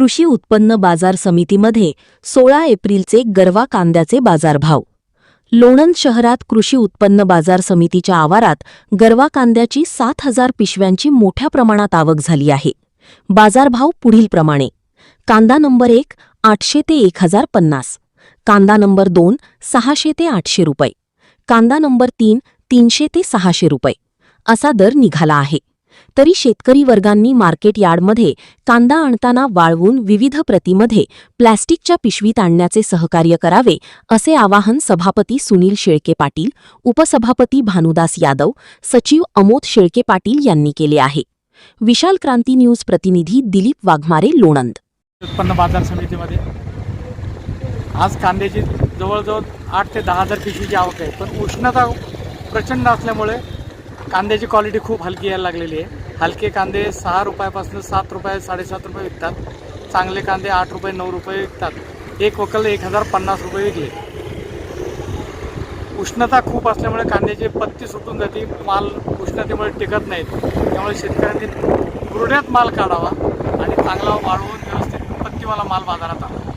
कृषी उत्पन्न बाजार समितीमध्ये 16 एप्रिलचे गरवा कांद्याचे बाजारभाव। लोणंद शहरात कृषी उत्पन्न बाजार समितीच्या आवारात गरवा कांद्याची 7,000 पिशव्यांची मोठ्या प्रमाणात आवक झाली आहे। बाजारभाव पुढीलप्रमाणे: कांदा नंबर 1 800 ते 1050, कांदा नंबर 2 600 ते 800 रुपये, कांदा नंबर 3 300 ते 600 रुपये असा दर निघाला आहे। तरी शेतकरी वर्गांनी मार्केट यार्डमध्ये कांदा आणताना वाळवून विविध प्रतीमध्ये प्लॅस्टिकच्या पिशवीत आणण्याचे सहकार्य करावे असे आवाहन सभापती सुनील शेळके पाटील, उपसभापती भानुदास यादव, सचिव अमोद शेळके पाटील यांनी केले आहे। विशाल क्रांती न्यूज प्रतिनिधी दिलीप वाघमारे, लोणंद। उत्पन्न बाजार समितीमध्ये आज कांद्याची जवळजवळ 8 ते 10,000 पिशवीची आवक आहे, पण उष्णता प्रचंड असल्यामुळे कांद्याची क्वालिटी खूप हलकी यायला लागलेली आहे। हलके कांदे 6 रुपयापासून 7 रुपये 7.5 रुपये विकतात, चांगले कांदे 8 रुपये 9 रुपये विकतात। एक वकल 1050 रुपये विकले। उष्णता खूप असल्यामुळे कांद्याची पत्ती सुटून जाते, माल उष्णतेमुळे टिकत नाहीत। त्यामुळे शेतकऱ्यांनी गुरड्यात माल काढावा आणि चांगला वाळवून व्यवस्थित पत्तीवाला माल बाजारात आणावा।